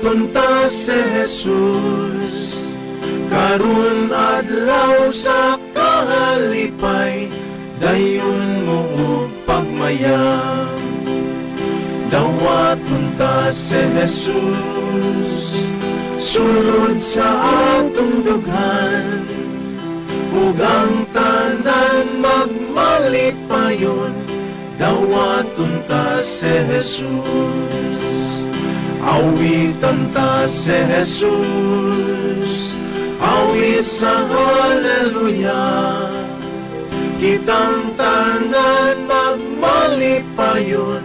tunta si Jesus, karon adlaw sa kahalipay, dayon mo og pagmayang. Dawat tunta si Jesus, sulod sa atong dughan, ug ang tanan magmalipayon. Dawat tunta si Jesus, awitan ta si Jesus, awit sa haleluya. Kitang tanan magmalipayon,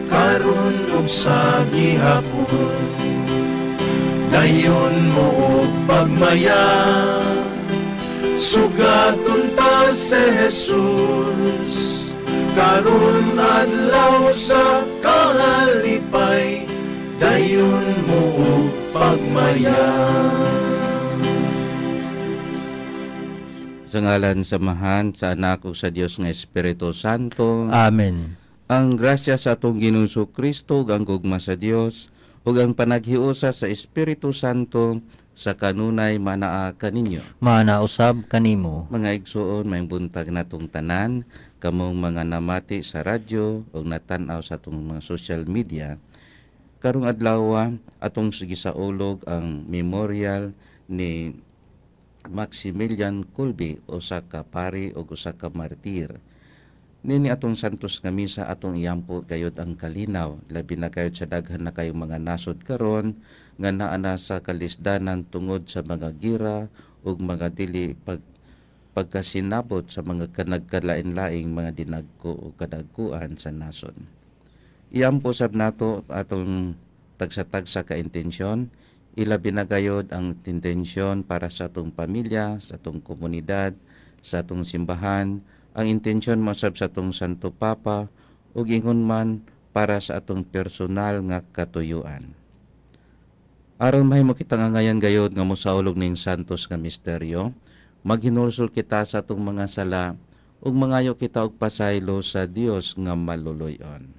karon ug sa gihapon. Dayon mo og pagmaya, sugaton ta si Jesus, karon adlaw sa kahalipay, dayon mo og pagmaya. Sa ngalan samahan sa anak ug sa Dios nga Espiritu Santo. Amen. Ang grasya sa atong Ginoong Kristo ug ang gugma sa Dios ug ang panaghiusa sa Espiritu Santo sa kanunay manaa kaninyo. Manausab kanimo. Mga igsuon, may buntag natong tanan, kamong mga namati sa radyo o natan-aw sa atong mga social media. Karong adlaw atong sige sa ulog ang memorial ni Maximilian Kolbe, usa ka pari o usa ka martir. Nini atong santos nga misa atong iyampo kayod ang kalinaw, labi na kayod sa daghan na kayong mga nasod karon nga naa na sa kalisdanan tungod sa mga gira ug mga dili pagkasinabot sa mga kanagkalain-laing mga dinagko o kadagkuan sa nason. Iyampo sab nato atong tagsa-tagsa ka intensyon, ilabi na gayod ang intensyon para sa atong pamilya, sa atong komunidad, sa atong simbahan, ang intensyon mo sab sa atong Santo Papa, ug ingon man para sa atong personal nga katuyuan. Aron mahimo kita nga ngayon gayod nga mosaulog ning santos nga misteryo, maghinulsol kita sa atong mga sala, ug mangayo kita og pasaylo sa Dios nga maluluyon.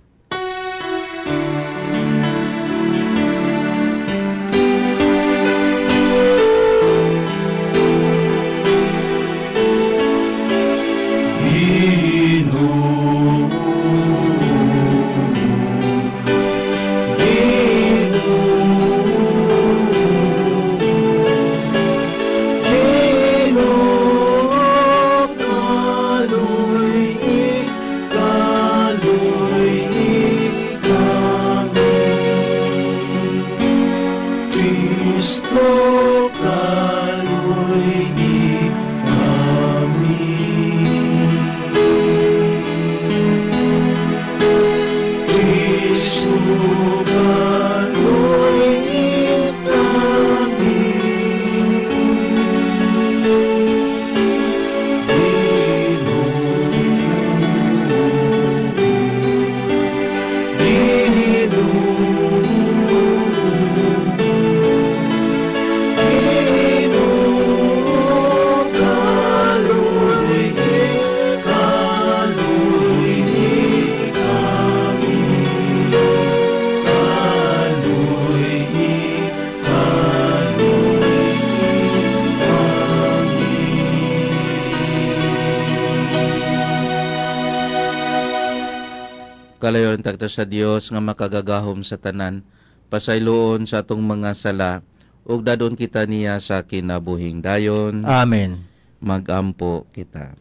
Kalayon tagto sa Dios nga makagagahom sa tanan, pasayloon sa atong mga sala, ug dadon kita niya sa kinabuhing dayon. Amen. Magampo kita.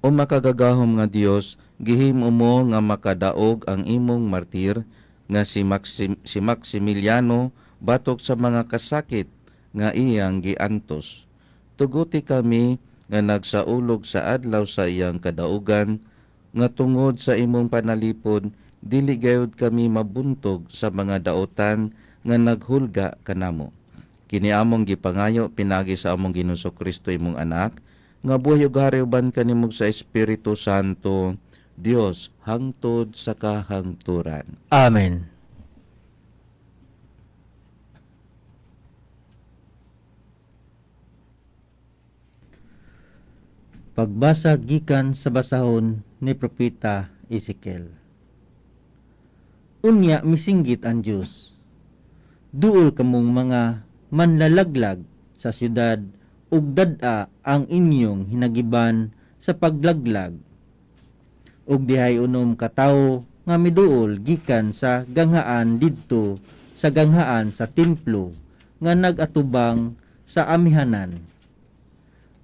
O makagagahom nga Dios, gihimo mo nga makadaog ang imong martir nga si Maximiliano batok sa mga kasakit nga iyang giantos. Tuguti kami nga nagsaulog sa adlaw sa iyang kadaugan, nga tungod sa imong panalipod, dili gayud kami mabuntog sa mga daotan nga naghulga kanamo. Kini among gipangayo pinagi sa among Ginoong Kristo imong anak, nga buhay ug hariuban kanimo sa Espiritu Santo, Dios hangtod sa kahangturan. Amen. Pagbasa gikan sa basahon ni Propeta Ezekiel. Unya misinggit ang Dios. Duol kamong mga manlalaglag sa syudad ug dad-a ang inyong hinagiban sa paglaglag. Ug dihay unom ka tawo nga miduol gikan sa ganghaan didto sa ganghaan sa templo nga nagatubang sa amihanan.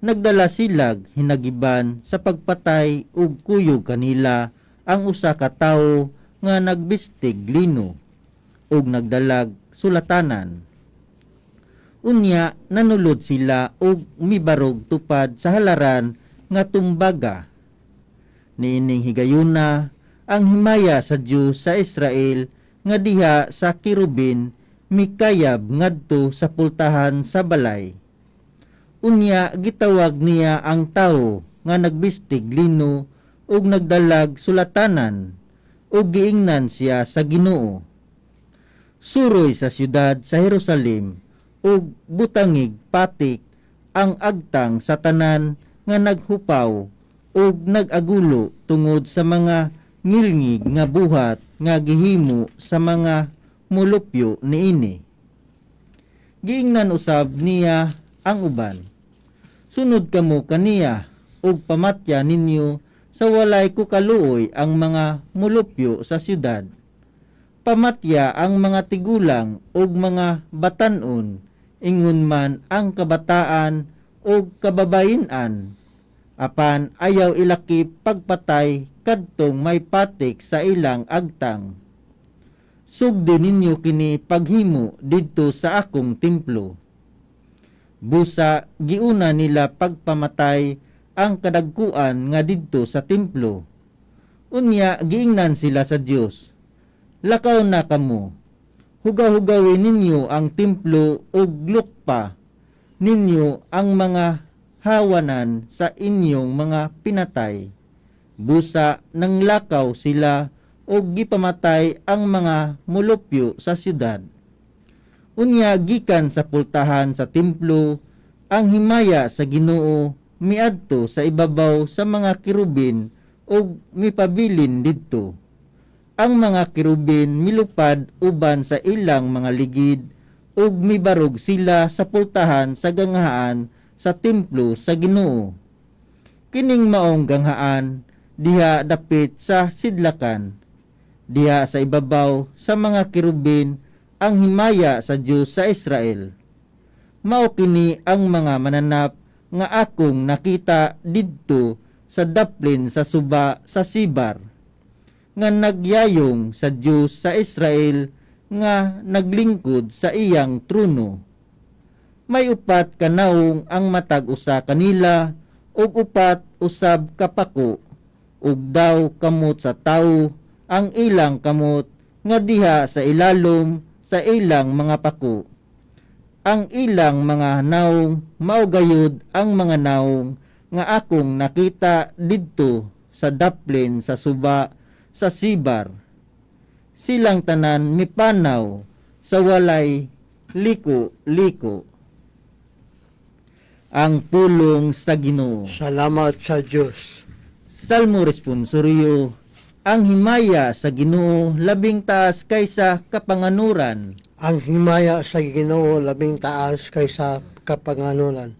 Nagdala silag hinagiban sa pagpatay ug kuyog kanila ang usa ka tawo nga nagbistig lino ug nagdalag sulatanan. Unya nanulod sila og mibarog tupad sa halaran nga tumbaga. Niining higayuna ang himaya sa Diyos sa Israel nga diha sa kirubin mikayab ngadto sa pultahan sa balay. Unya gitawag niya ang tawo nga nagbistig lino ug nagdalag sulatanan ug giingnan siya sa Ginoo. Suroy sa syudad sa Jerusalem ug butangig patik ang agtang sa tanan nga naghupaw ug nagagulo tungod sa mga ngilngig nga buhat nga gihimo sa mga mulupyo niini. Giingnan usab niya ang uban. Sunod kamo kaniya ug pamatya ninyo sa walay kukaluoy ang mga mulupyo sa syudad. Pamatya ang mga tigulang ug mga batanon, ingon man ang kabataan ug kababayin-an. Apan ayaw ilaki pagpatay kadtong may patik sa ilang agtang. Sugdi ninyo kini paghimo didto sa akong templo. Busa giuna nila pagpamatay ang kadagkuan nga didto sa templo. Unya giingnan sila sa Dios. Lakaw na kamo. Hugaw-hugawin ninyo ang templo ug lukpa ninyo ang mga hawanan sa inyong mga pinatay. Busa nang lakaw sila ug gipamatay ang mga mulupyo sa syudad. Unya gikan sa pultahan sa templo ang himaya sa Ginoo miadto sa ibabaw sa mga kirubin ug mipabilin didto. Ang mga kirubin milupad uban sa ilang mga ligid ug mibarog sila sa pultahan sa ganghaan sa templo sa Ginoo. Kining maong ganghaan diha dapit sa sidlakan. Diha sa ibabaw sa mga kirubin ang himaya sa Diyos sa Israel. Mao kini ang mga mananap nga akong nakita didto sa daplin sa suba sa Sibar, nga nagyayong sa Diyos sa Israel nga naglingkod sa iyang trono. May upat ka naong ang matag usa kanila ug upat usab kapako ug daw kamot sa tawo ang ilang kamot nga diha sa ilalom sa ilang mga pako. Ang ilang mga naong maugayod ang mga naong nga akong nakita didto sa daplin sa suba sa Sibar. Silang tanan mipanaw sa walay liko-liko. Ang pulong sa Ginoo. Salamat sa Diyos. Salmo responsoryo. Ang himaya sa Ginoo labing taas kaysa kapanganuran. Ang himaya sa Ginoo labing taas kaysa kapanganuran.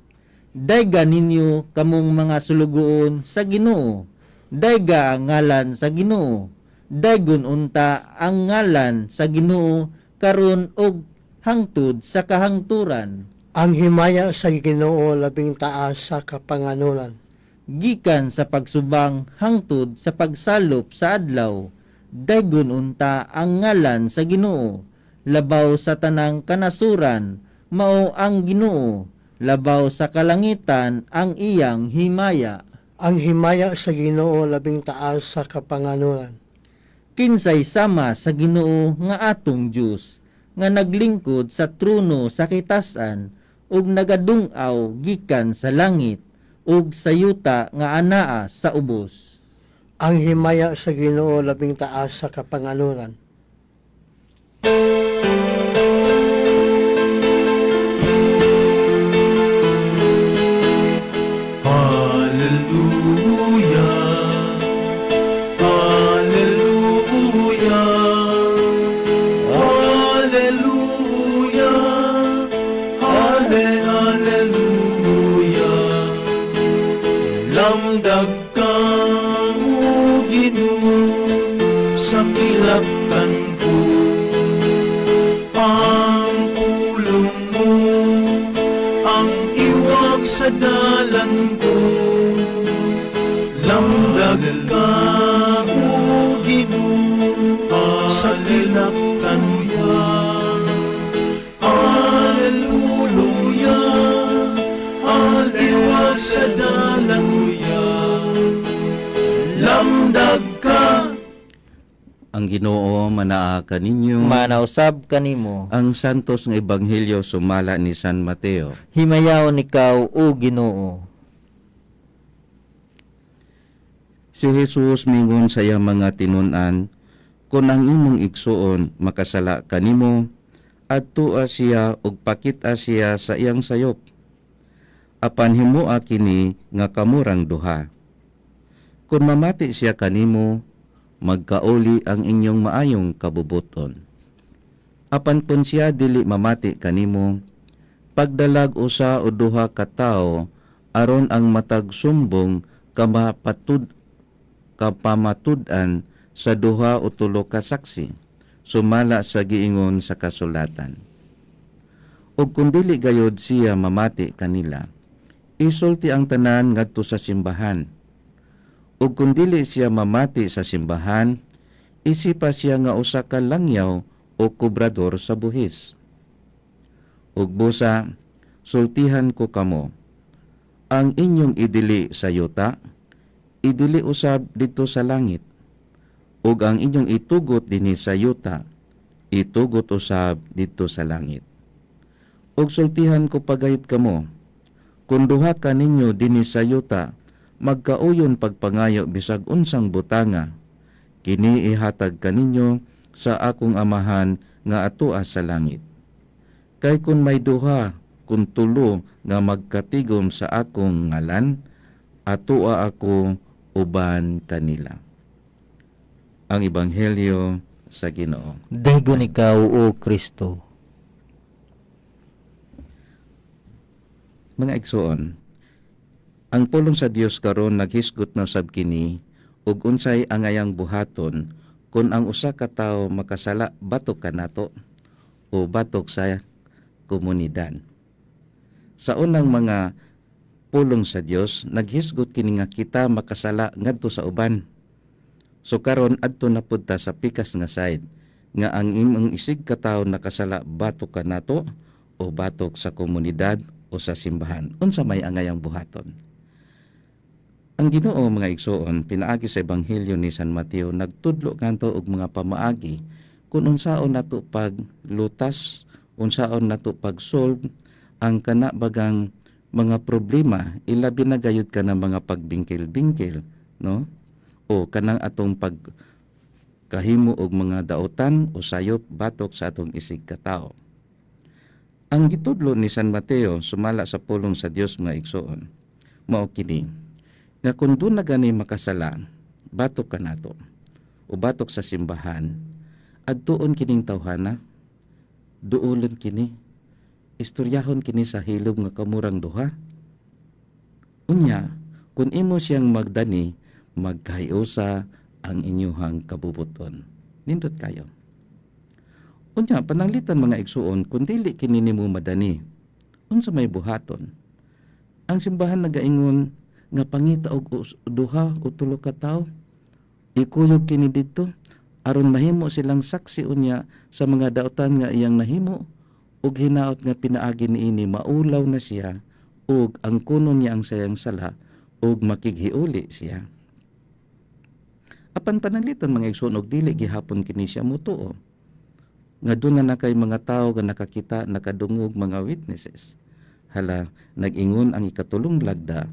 Dayga ninyo kamong mga sulugoon sa Ginoo. Dayga ang ngalan sa Ginoo. Daygon unta ang ngalan sa Ginoo karon og hangtod sa kahangturan. Ang himaya sa Ginoo labing taas sa kapanganuran. Gikan sa pagsubang hangtod sa pagsalop sa adlaw. Daygon unta ang ngalan sa Ginoo. Labaw sa tanang kanasuran, mao ang Ginoo. Labaw sa kalangitan ang iyang himaya. Ang himaya sa Ginoo labing taas sa kapanganuran. Kinsay sama sa Ginoo nga atong Dios, nga naglingkod sa trono sa kitasan ug nagadung-aw gikan sa langit ug sa yuta nga anaa sa ubos. Ang himaya sa Ginoo labing taas sa kapanganuran. Hallelujah, Hallelujah, sa dalan ko, lamdag ka o Ginoo sa tinaktan ko. Alleluia, aliwag sa dalan ko, lamdag ka. Ang Ginoo manaa kaninyo. Manausab kanimo. Ang santos nga ebanghelyo sumala ni San Mateo. Himayaw ikaw o Ginoo. Si Jesus mingon sa iyang mga tinun-an, kung ang imong igsuon makasala kanimo, adtua siya ug pakita siya sa iyang sayop. Apan himoa kini nga kamurang duha. Kung mamati siya kanimo, magkauli ang inyong maayong kabubuton. Apan kung siya dili mamati kanimo, pagdalag usa o duha ka tawo aron ang matag sumbong kapamatud-an sa duha o tulo ka saksi, sumala sa giingon sa kasulatan. Ug kung dili gayod siya mamati kanila, isulti ang tanan ngadto sa simbahan. Ug kung dili siya mamati sa simbahan, isipa siya nga usa ka langyaw o kubrador sa buhis. Ug busa, sultihan ko kamo, ang inyong idili sa yuta, idili usab dito sa langit. Ug ang inyong itugot dinhi sa yuta, itugot usab dito sa langit. Ug sultihan ko pagayot kamo, kung duha ka ninyo dinhi sa yuta, magkauyon pagpangayo bisag unsang butanga, kini ihatag kaninyo sa akong amahan nga atua sa langit. Kay kung may duha, kung tulo nga magkatigom sa akong ngalan, atua ako uban kanila. Ang Ebanghelyo sa Ginoo. Daygon ikaw o Kristo. Mga igsoon, ang pulong sa Dios karon naghisgot na sab kini ug unsay angayang buhaton kung ang usa ka tawo makasala batok kanato o batok sa komunidad. Sa unang mga pulong sa Dios naghisgot kini nga kita makasala ngadto sa uban. So karon adto na pud ta sa pikas nga side nga ang imong isig ka tawo nakasala batok kanato o batok sa komunidad o sa simbahan. Unsa may angayang buhaton? Ang Ginoo mga igsoon pinaagi sa ebanghelyo ni San Mateo nagtudlo kanto og mga pamaagi kung unsaon nato paglutas, unsaon nato pag-solve ang kanabagang mga problema, ilabi na gayud ka ng mga pagbingkil-bingkil, no? O kanang atong pagkahimo og mga dautan o sayop batok sa atong isig katao. Ang gitudlo ni San Mateo sumala sa pulong sa Dios mga igsoon mao kini nga kung doon na gani makasala, batok ka nato, o batok sa simbahan, adtuon kining tawhana, duulon kini, istoryahon kini sa hilom nga kamurang duha. Unya, kung imo siyang magdani, magkahiusa ang inyuhang kabubuton. Nindot kayo. Unya, pananglitan mga igsuon, kung dili kini nimo madani, unsa may buhaton? Ang simbahan nagaingon, nga pangita og duha o tulo ka tawo, ikuyog kini didto aron mahimo silang saksi unya sa mga dautan nga iyang nahimo ug hinaot nga pinaagi niini maulaw na siya ug ang kunon niya ang sayang sala ug makighiuli siya. Apan pananglitan mga igsoon og dili gihapon kini siya mutuo nga doon na kay mga tawo nga nakakita nakadungog mga witnesses. Hala nag-ingon ang ikatulong lagda,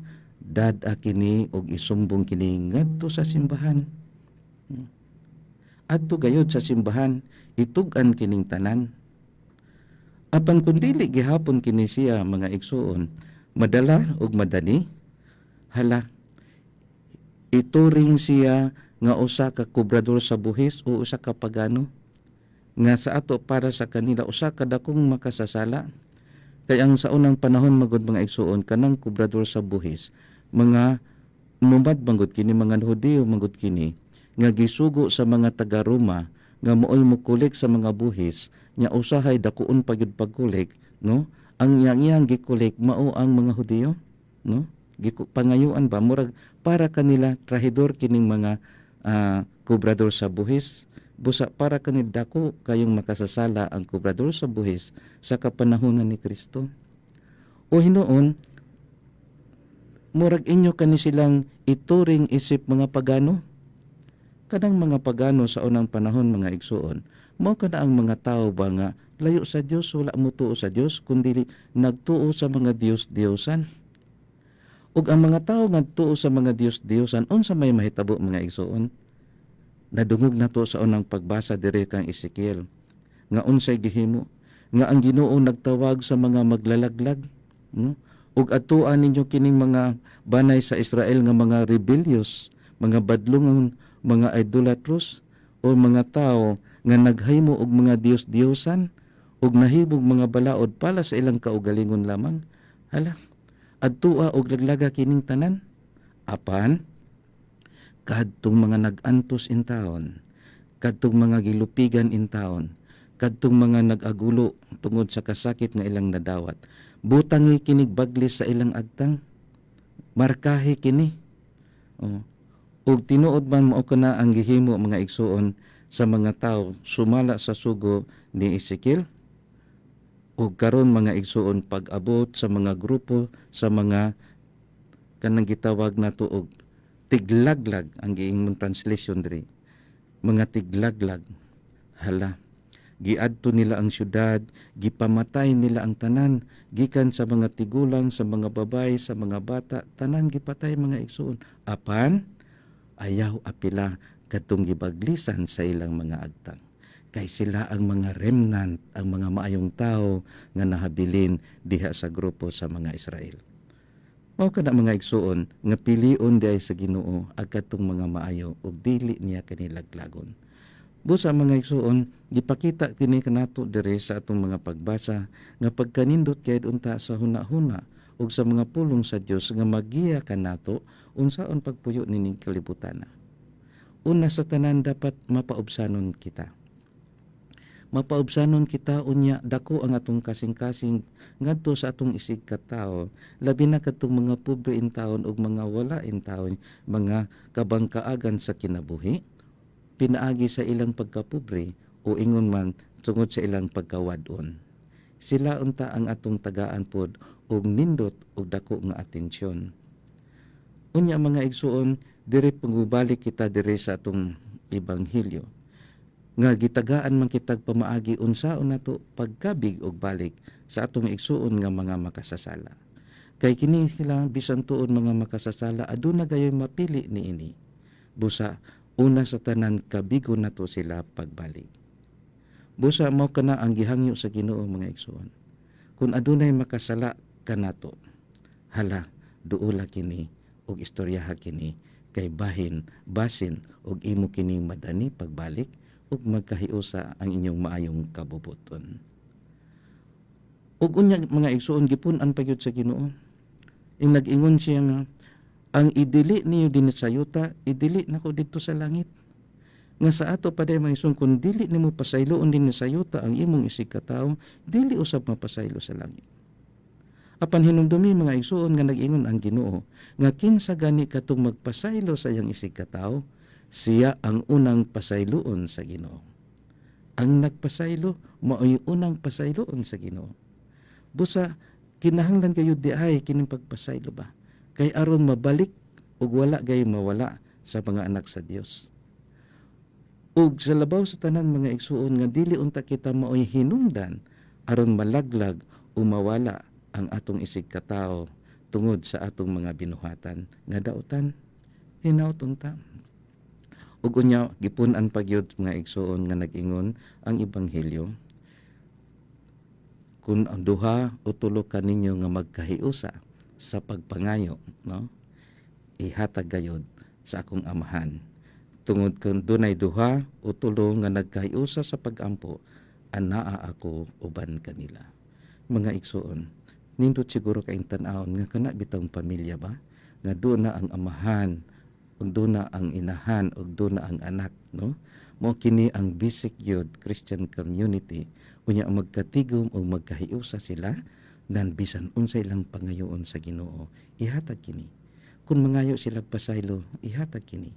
dad kini og isumbong kini ngadto sa simbahan. Adto gayud sa simbahan, itug-an kining tanan. Apan kung dili gihapon kini siya mga igsuon, madala og madani, hala ituring siya nga usa ka kubrador sa buhis o usa ka pagano nga sa ato para sa kanila usa ka dakong makasasala. Kay ang sa unang panahon magud mga igsuon kanang kubrador sa buhis mga numad manggod kini mga Hudiyo manggod kini nga gisugo sa mga taga Roma nga mooy mukulik sa mga buhis nya usahay dakuon pagyud pagkulik no ang iyang gikulik mao ang mga Hudiyo, no? Pangayuan ba murag para kanila trahidor kining mga kubrador sa buhis, busa para kanid dako kayong makasasala ang kubrador sa buhis sa kapanahunan ni Kristo. O hinuon murag inyo kani silang ituring isip mga pagano. Kanang mga pagano sa unang panahon mga igsuon, mao kada ang mga tao ba nga layo sa Dios, wala mo tuo sa Dios kundi nagtuo sa mga Dios-Diosan. Ug ang mga tao nga tuo sa mga Dios-Diosan unsa may mahitabo mga igsuon? Nadungog na to sa unang pagbasa diri kang Ezekiel nga unsay gihimo nga ang Ginoo nagtawag sa mga maglalaglag, no? Ug atuan ninyo kining mga banay sa Israel nga mga rebellious, mga badlungon, mga idolatros o mga tao nga naghaymo og mga Dios-Diosan ug nahibog mga balaod para sa ilang kaugalingon lamang. Hala, adtua og laglaga kining tanan. Apan kadtong mga nag-antos in taon, kadtong mga gilupigan in taon, kadtong mga nag-agulo tungod sa kasakit nga ilang nadawat, butangi kinig baglis sa ilang agtang, markahe kini. Ug tinuod man mao kana ang gihimo mga igsuon sa mga tao sumala sa sugo ni Ezekiel. Ug karon mga igsuon pag-abot sa mga grupo sa mga kanang gitawag nato og tiglaglag ang giingmon translation diri. Mga tiglaglag. Hala, giadto nila ang syudad, gipamatay nila ang tanan, gikan sa mga tigulang, sa mga babay, sa mga bata, tanan gipatay mga igsuon. Apan ayaw apila kadtong gibaglisan sa ilang mga agtang. Kay sila ang mga remnant, ang mga maayong tao nga nahabilin diha sa grupo sa mga Israel. Mao kana mga igsuon nga pilion diay sa Ginoo agkatong mga maayo ug dili niya kanilaglagon. Busa mga igsuon, gipakita kini kanato diri sa atong mga pagbasa nga pagkanindot kay unta sa hunahuna ug sa mga pulong sa Dios nga magiya kanato unsaon pagpuyo nining kalibutan. Una sa tanan dapat mapaubsanon kita. Mapaubsanon kita unya dako ang atong kasing-kasing ngadto sa atong isig katao, labi na kadtong mga pobre in taon ug mga wala in taon, mga kabangkaagan sa kinabuhi, pinaagi sa ilang pagkapobre o ingon man tungod sa ilang pagkawad-on. Sila unta ang atong tagaan pod og nindot og dako nga atensyon. Unya mga igsuon, diri pangubalik kita diri sa atong ebanghelyo nga gitagaan man kitag pamaagi unsaon nato pagkabig og balik sa atong igsuon nga mga makasasala. Kay kini sila bisan tuon mga makasasala aduna gayoy mapili niini. Busa una sa tanan kabigo nato sila pagbalik. Busa mao kana ang gihangyo sa Ginoo mga igsuon. Kung adunay makasala kanato, hala duula kini og istoryaha kini kay basin og imo kining madani pagbalik ug magkahiusa ang inyong maayong kabubuton. Ug unya mga igsuon gipun-an pagyud sa Ginoo. Ing nag-ingon siya nga ang idili niyo din sa yuta, idili nako didto sa langit. Nga sa ato pa day mga igsuon kun dili nimo pasayloon din sa yuta ang imong isig katawo, dili usab mapasaylo sa langit. Apan hinumdumi mga igsuon nga nag-ingon ang Ginoo nga kinsa gani katong magpasaylo sa iyang isig katawo, siya ang unang pasayloon sa Ginoo. Ang nagpasaylo mao'y unang pasayloon sa Ginoo. Busa kinahanglan kayo di ay kining pagpasaylo ba? Kay aron mabalik ug wala gay mawala sa mga anak sa Dios. Ug sa labaw sa tanan mga igsuon nga dili unta kita mao'y hinungdan aron malaglag o mawala ang atong isig katao tungod sa atong mga binuhatan nga daotan hinaut unta. Ug unya gipun-an pagyud mga igsuon nga nag-ingon ang ebanghelyo kun ang duha o tulo kaninyo nga magkahiusa sa pagpangayo, no? Ihatag gayud sa akong amahan. Tungod kun dunay duha o tulo nga nagkahiusa sa pagampo, anaa ako uban kanila. Mga igsuon, nindot siguro kaing tan-awon nga kana bitang pamilya ba nga doon na ang amahan ug doon na ang inahan ug doon na ang anak, no? Mao kini ang basic yod Christian community unya magkatigom ug magkahiusa sila Dan bisan unsay lang pangayoon sa Ginoo, ihatag kini. Kung mangayo sila pasaylo, ihatag kini.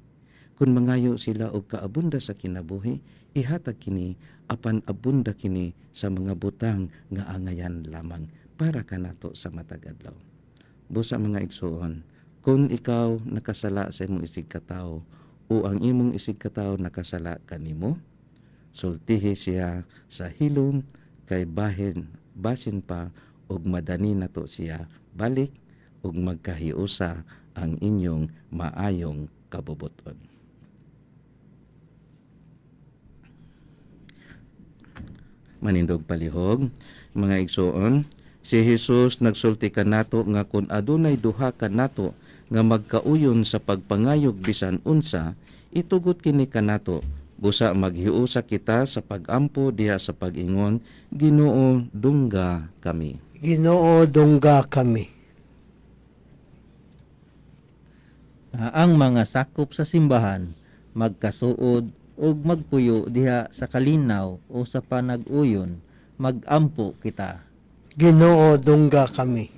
Kung mangayo sila og kaabunda sa kinabuhi, ihatag kini, apan abunda kini sa mga butang nga angayan lamang para kanato sa matag adlaw. Busa mga igsoon, kung ikaw nakasala sa imong isig katawo o ang imong isig katawo nakasala kanimo, sultihi siya sa hilom kay basin pa og madani nato siya balik ug magkahiusa ang inyong maayong kabubuton. Manindog palihog, mga igsoon, si Jesus nagsulti kanato nga kun adunay duha kanato nga magkauyon sa pagpangayog bisan unsa, itugot kini kanato, busa maghiusa kita sa pagampo diha sa pag-ingon, Ginoo dungga kami. Ginoo, dungga kami. Ang mga sakop sa simbahan magkasuod ug magpuyo diha sa kalinaw o sa panag-uyon, magampo kita. Ginoo, dungga kami.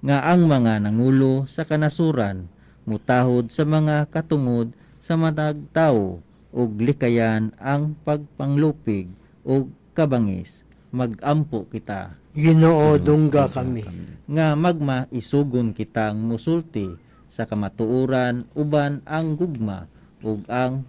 Nga ang mga nangulo sa kanasuran mutahod sa mga katungod sa matag tawo ug likayan ang pagpanglupig ug kabangis, magampo kita. Ginoo, dungga kami. Nga magmaisugon kitang musulti sa kamatuoran uban ang gugma ug ang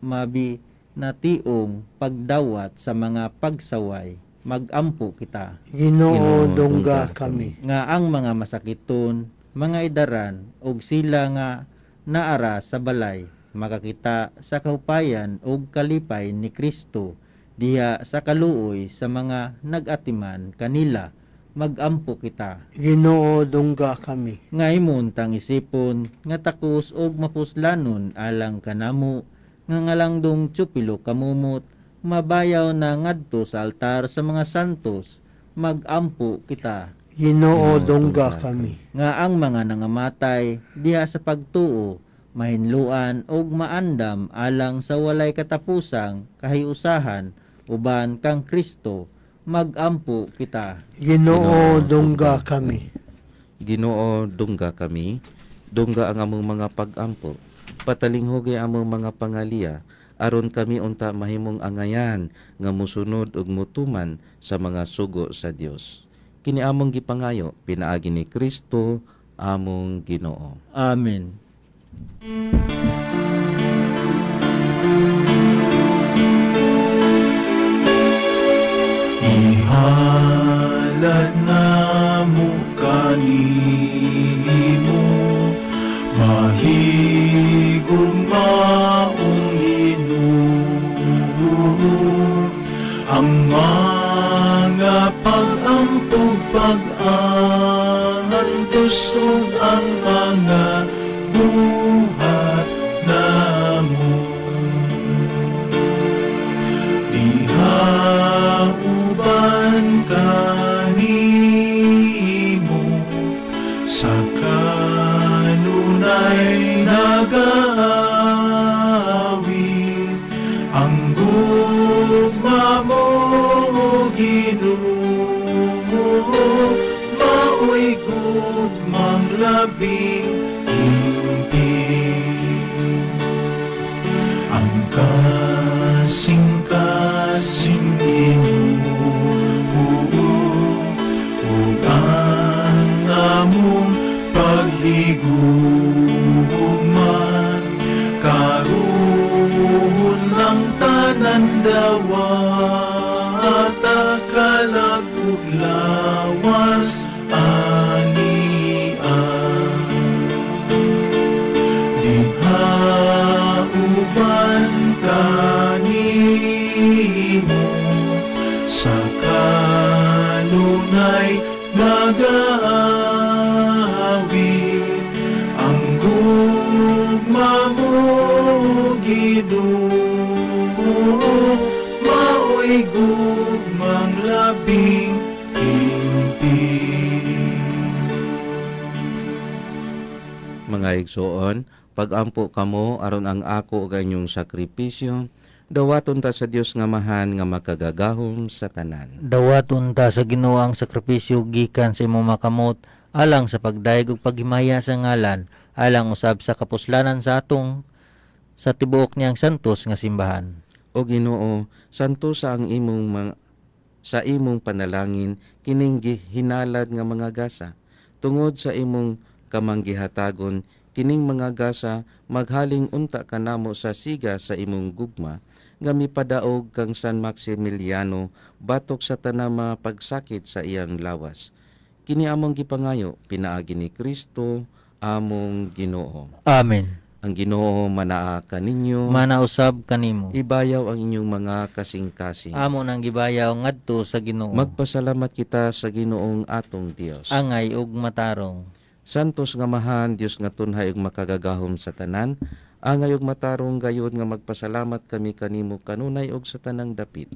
mabinationg pagdawat sa mga pagsaway, magampo kita. Ginoo, dungga kami. Nga ang mga masakiton, mga idaran ug sila nga naara sa balay, makakita sa kahupayan ug kalipay ni Kristo diha sa kaluoy sa mga nagatiman kanila, magampo kita. Ginoo, dungga kami. Nga imon tang isipon nga takos og mapuslanon alang kanamo nga ngalangdong tsupilo kamumot, mabayaw na ngadto sa altar sa mga santos, magampo kita. Ginoo, dungga kami. Nga ang mga nangamatay diha sa pagtuo, mahinluan og maandam alang sa walay katapusang kahiusahan uban kang Kristo, magampo kita. Ginoo, dungga kami. Ginoo dungga kami, dungga ang among mga pag-ampo, patalinghogi among mga pangaliya, aron kami unta mahimong angayan nga musunod ug mutuman sa mga sugo sa Dios. Kini among gipangayo pinaagi ni Kristo among Ginoo. Amen. Ihalad na mo kanimo, mahigugmaong Ginoo, ang mga pag-ampog pag-ahantos ug ang mga buhat namo. Diha uban kanimo sa kanunay nag-aawit, ang gugma mo, Ginoo, maoy gugmang labing hingpit. Ang kasing-kasing Ginoo, ug ang among paghigugma, karon ang tanan dawata kalag ug lawas ania. Diha uban kanimo sa kanunay nag-aawit, ang gugma mo, Ginoo, maoy gugmang labing hingpit. Mga igsoon, pagampo kamo aron ang ako ug inyong sakripisyo Dawaton ta sa Dios nga mahan nga makagagahom sa tanan. Dawaton ta sa Ginoo ang sakripisyo gikan sa imong makamot alang sa pagdayeg ug paghimaya sa ngalan alang usab sa kapuslanan sa atong sa tibuok niyang santos nga simbahan. O Ginoo, santo sa ang sa imong panalangin kining hinalad nga mga gasa. Tungod sa imong kamanggihatagon kining mga gasa maghaling unta kanamo sa siga sa imong gugma nga mipadaog kang San Maximiliano batok sa tanang mga pagsakit sa iyang lawas. Kini among gipangayo pinaagi ni Kristo among Ginoo. Amen. Ang Ginoo manaa kaninyo, Manausab kanimo. ibayaw ang inyong mga kasing-kasing. Amo nang gibayaw ngadto sa Ginoo. Magpasalamat kita sa Ginoong atong Dios. Angay ug matarong. Santos nga mahan, Dios nga tunhay ug makagagahom sa tanan, angay ug matarong gayud nga magpasalamat kami kanimo kanunay ug sa tanang dapit.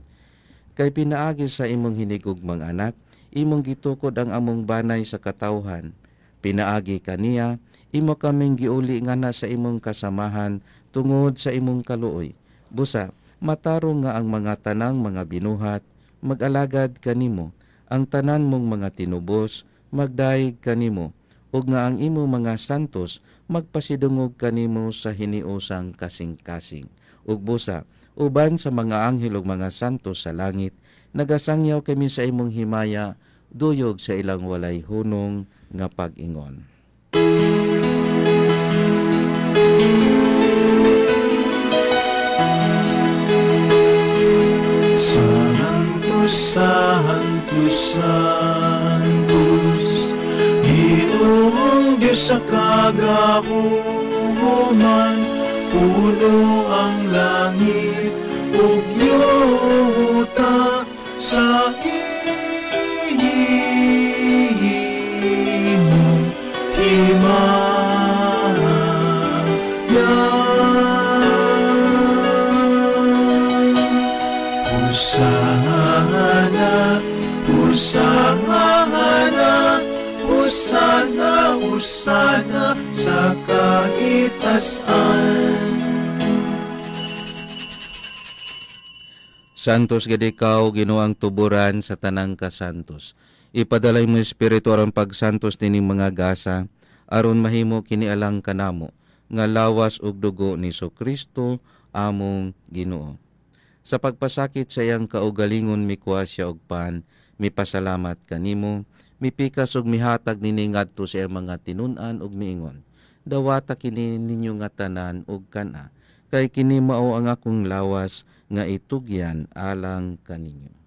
Kay pinaagi sa imong hinigugmang anak, imong gitukod ang among banay sa katawhan. Pinaagi kaniya, imo kaming giuli nga na sa imong kasamahan tungod sa imong kaluoy. Busa, matarong nga ang mga tanang mga binuhat, mag-alagad kanimo, ang tanan mong mga tinubos, magdaig kanimo, ug nga ang imo mga santos magpasidungog kanimo sa hiniusang kasing-kasing. Ug busa, uban sa mga anghel ug mga santos sa langit, nagasangyaw kami sa imong himaya, duyog sa ilang walay hunong nga pag-ingon. Sanctus, Sanctus, Sanctus, Ginoong Diyos sa kagahuman, puno ang langit ug yuta sa imong himaya. Hosana, Hosana, Hosana, Hosana sa kaitasan. Santos gid ikaw, Ginoong tuburan sa tanang kasantos. Ipadalay mo espiritu aron pagsantos nining mga gasa, aron mahimo kini alang kanamo, nga lawas ug dugo ni Kristo among Ginoo. Sa pagpasakit sa iyang kaugalingon mikuha siya og pan, mipasalamat kanimo, mipikas ug mihatag nini ngadto sa iyang mga tinun-an ug miingon. Dawata kini ninyo nga tanan ug kana, kay kini mao ang akong lawas nga itugyan alang kaninyo.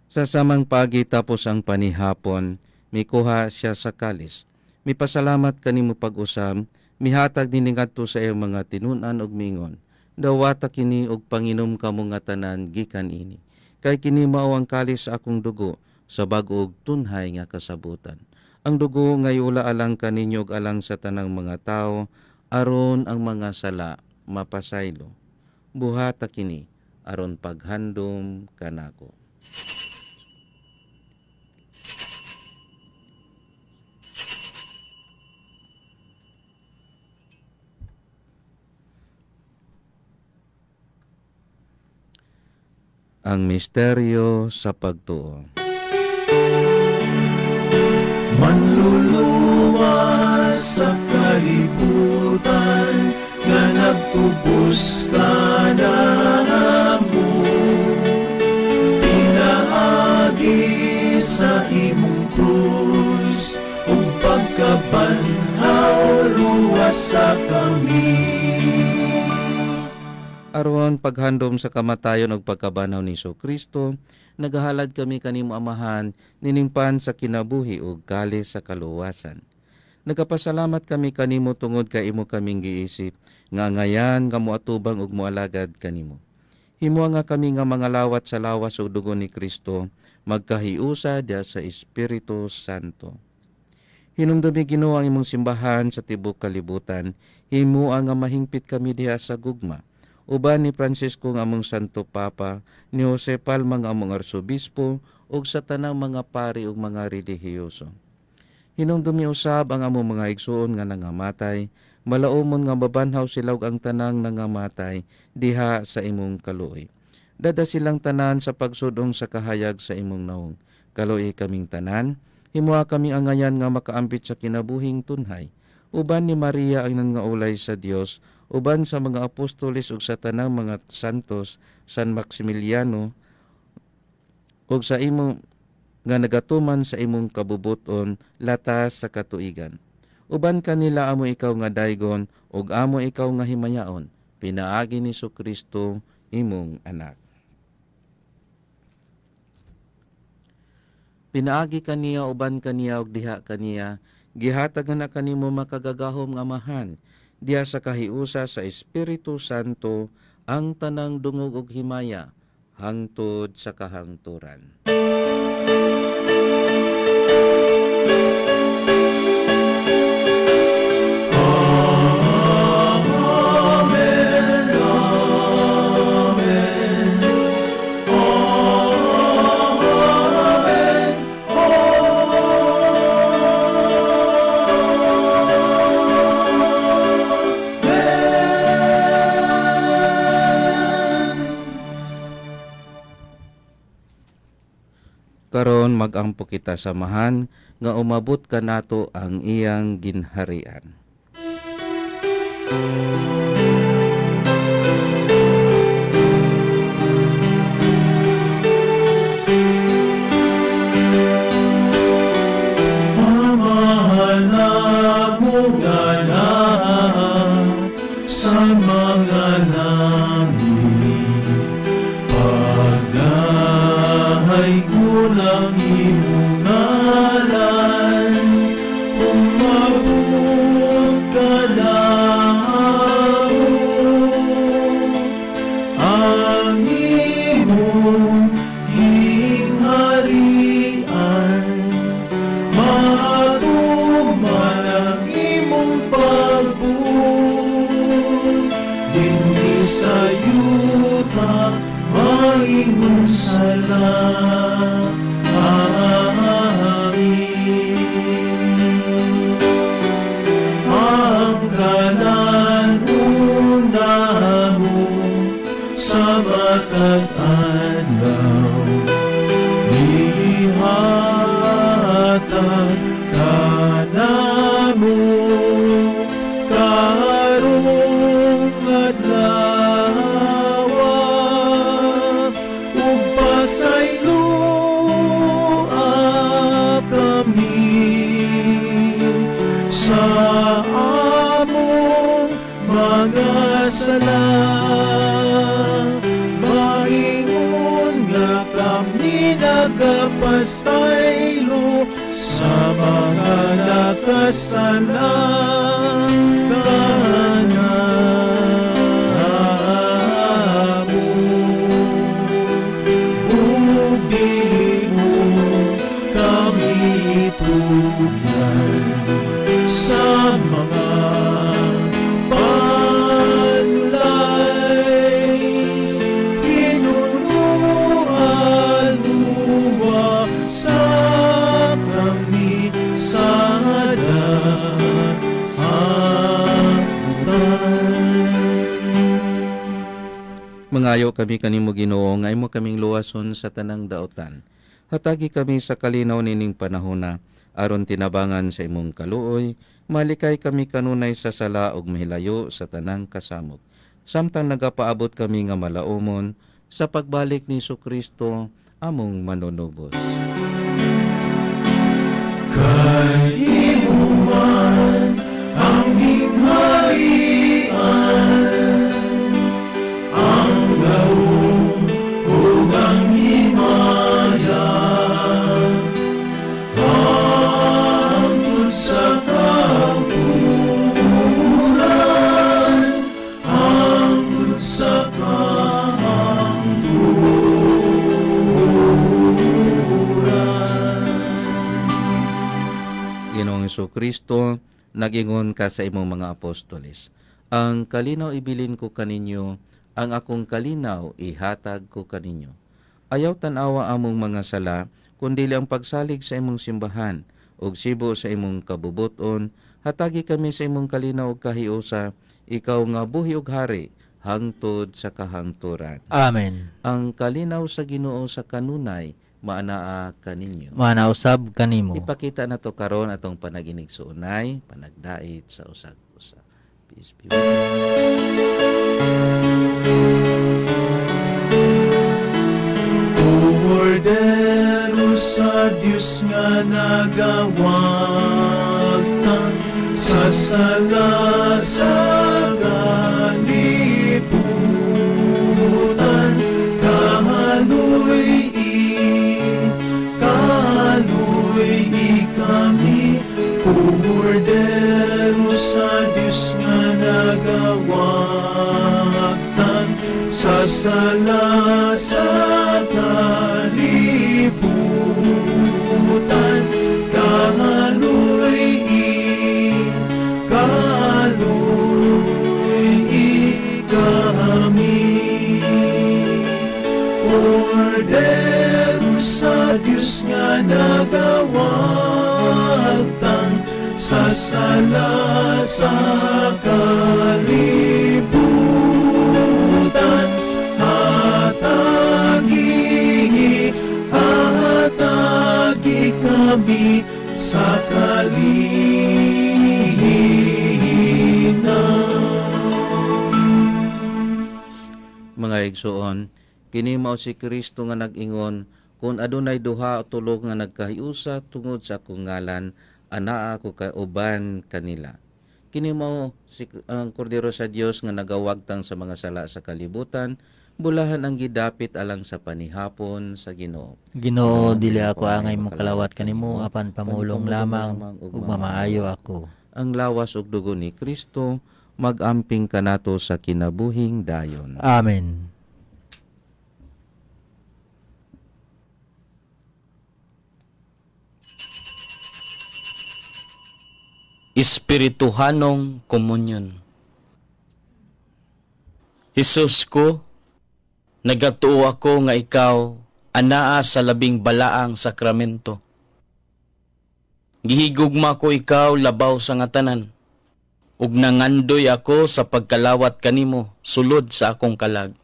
Sa samang pagi tapos ang panihapon, mikuha siya sa kalis. Mipasalamat kanimo pag-usam, mihatag nini ngadto sa iyang mga tinun-an ug mingon. Dawata kini og panginom kamo nga tanan gikan ini. Kay kini mao ang kalis sa akong dugo sa bag-o ug tunhay nga kasabutan. Ang dugo nga iula alang kaninyo ug alang sa tanang mga tawo aron ang mga sala mapasaylo. Buhata kini aron paghandom kanako. Ang misteryo sa pagtuo. Manluluwas sa kalibutan nga nagtubos ka na mo. Pinaagi sa imong krus ug pagkabanhaw luwas sa kami. Aron paghandom sa kamatayon ug pagkabanaw ni Kristo, nagahalad kami kanimo amahan, niningpan sa kinabuhi ug kalis sa kaluwasan. Nagapasalamat kami kanimo tungod kay imo kaming giisip, nga ngayan nga moatubang ug moalagad kanimo. Himo nga kami nga mga lawat sa lawas ug dugo ni Kristo, magkahiusa diha sa Espiritu Santo. Hinumdumi Ginoo ang imong simbahan sa tibok kalibutan, himo nga mahingpit kami diha sa gugma. Uban ni Francisco nga among Santo Papa, ni Jose Palma nga among Arsobispo, ug sa tanang mga pari ug mga relihiyoso. Hinumdumi usab ang among mga igsuon nga nangamatay, malaumon nga mabanhaw sila ug ang tanang nangamatay diha sa imong kaluoy. Dada silang tanan sa pagsudong sa kahayag sa imong naong. Kaluoy kaming tanan, himuha kami angayan nga makaambit sa kinabuhing tunhay. Uban ni Maria ang nangaulay sa Dios, uban sa mga apostoles ug sa tanang mga santos, San Maximiliano, ug sa imong nga nagatuman sa imong kabubuton latas sa katuigan. Uban kanila amo ikaw nga daygon ug amo ikaw nga himayaon, pinaagi ni Kristo imong anak. Pinaagi kaniya uban kaniya ug diha kaniya, gihatag na kanimo makagagahom nga amahan, diha sa kahiusa sa Espiritu Santo, ang tanang dungog ug himaya, hangtod sa kahangturan. Karon magampo kita samahan nga umabot ka nato ang iyang ginharian. Mahal na mong anak sa mga langit, pagdahay kulang imong ngalan, umabot ka na ang imong gingharian. Matuman ang imong pagbuo, dinhi sa yuta maingon ang kanan unahon sa matag adlaw, ihatag kanamo karong adlaw, ug pasayloa kami sa among mga sala. Maingon nga kami nagapasaylo sa mga nakasalang kanamo. Ug dili mo kami tugyan sa mga panulay, pinunuan luwa sa kami sa Mangayo kami kanimo Ginoo, nga imo kaming luwason sa tanang daotan. Hatagi kami sa kalinaw nining panahona, aron tinabangan sa imong kaluoy, malikay kami kanunay sa sala ug mahilayo sa tanang kasamot. Samtang nagapaabot kami nga malaumon sa pagbalik ni Kristo among manunubos. kay imuman ang himaian, ang gawong ug ang himaya, hangtod sa kauturan, hangtod sa kahangturan. Kristo nagingon ka sa imong mga apostoles, ang kalinaw ibilin ko kaninyo, ang akong kalinaw ihatag ko kaninyo. Ayaw tanawa among mga sala, kundi ang pagsalig sa imong simbahan, ug sibo sa imong kabubuton, hatagi kami sa imong kalinaw ug kahiusa, ikaw nga buhi ug hari, hangtod sa kahangturan. Amen. Ang kalinaw sa Ginoo sa kanunay, maanaa kaninyo. Manausab kanimo. Ipakita na to karon atong panaginig sa unay, panagdait sa usag-usa. Peace be with you. Kordero sa Diyos nga nagawagtan sa sala sa kalibutan, kaluy kami. Kordero sa Diyos nga nagawagtan sa sala sa kalibutan, kaluy kami. Kordero sa Diyos nga nagawagtan sa sala sa kalibutan, hatagi kami sa kalinaw. Mga igsoon, kini mao si Kristo nga nag-ingon, kung adunay duha o tulo nga nagkahiusa tungod sa akong ngalan, anaa ako kauban kanila. Kini mao ang kordero sa Dios nga nagawagtang sa mga sala sa kalibutan, bulahan ang gidapit alang sa panihapon sa Ginoo. Ginoo, dili ako angay mo kalawat kanimo, apan pamulong lamang ug mamaayo ako. Ang lawas ug dugo ni Kristo mag-amping kanato sa kinabuhing dayon. Amen. Espirituhanong komunyon. Hesus ko, nagatuo ako nga ikaw anaa sa labing balaang sakramento. Gihigugma ko ikaw labaw sa nga tanan, ug nangandoy ako sa pagkalawat kanimo sulod sa akong kalag.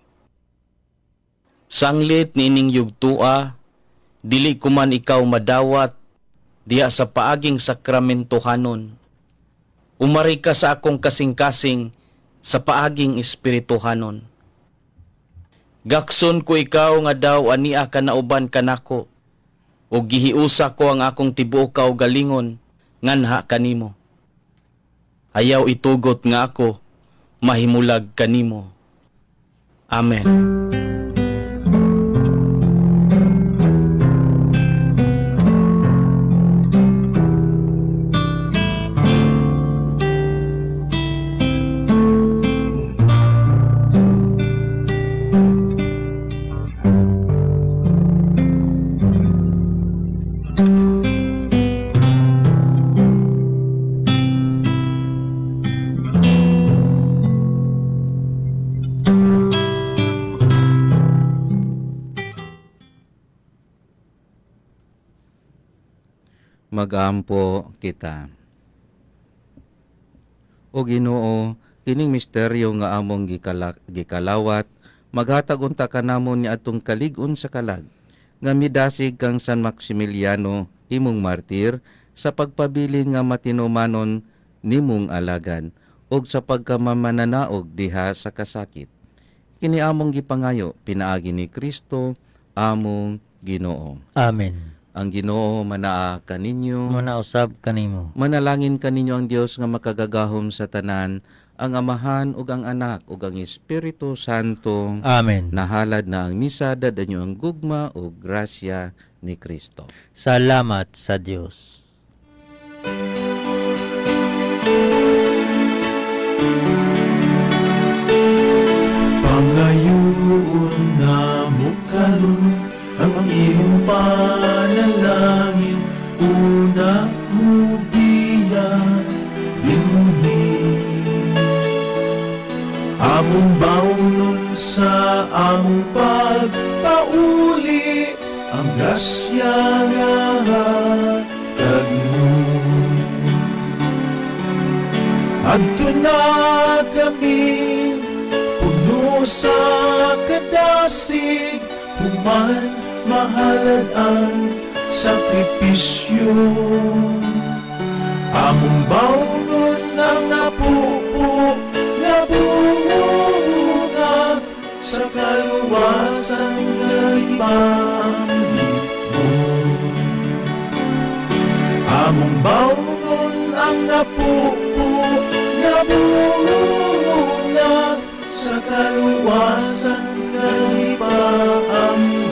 Sanglit niining yugtua, dili ko man ikaw madawat diha sa paaging sakramentohanon. Umari ka sa akong kasing-kasing sa paaging espirituhanon. Gakson ko ikaw nga daw ania ka nauban kanako, o gihiusa ko ang akong tibuok kaugalingon nganha kanimo. Ayaw itugot nga ako mahimulag kanimo. Amen. Mag-ampo kita. O Ginoo, kining misteryo nga among gikalawat, maghatag unta kanamon ni atong kalig-on sa kalag, nga midasig kang San Maximiliano, imong martir, sa pagpabilin nga matinumanon nimong alagan, og sa pagkamamananaog diha sa kasakit. Kini among gipangayo, pinaagi ni Kristo, among Ginoo. Amen. Ang Ginoo manaa kaninyo. Manausab kanimo. Manalangin kaninyo ang Dios nga makagagahom sa tanan, ang Amahan ug ang Anak ug ang Espiritu Santo. Amen. Nahalad na ang misa, dadanyo ang gugma ug grasya ni Kristo. Salamat sa Dios. Pangayoon na mo karon ang iyong panalangin, una mo Adto na kami puno sa kadasig, human mahalad ang sakripisyo. Among bawnon ang napupo nga bunga sa kaluwasan nga ipamito. Among bawnon ang napupo nga bunga sa kaluwasan nga ipamito.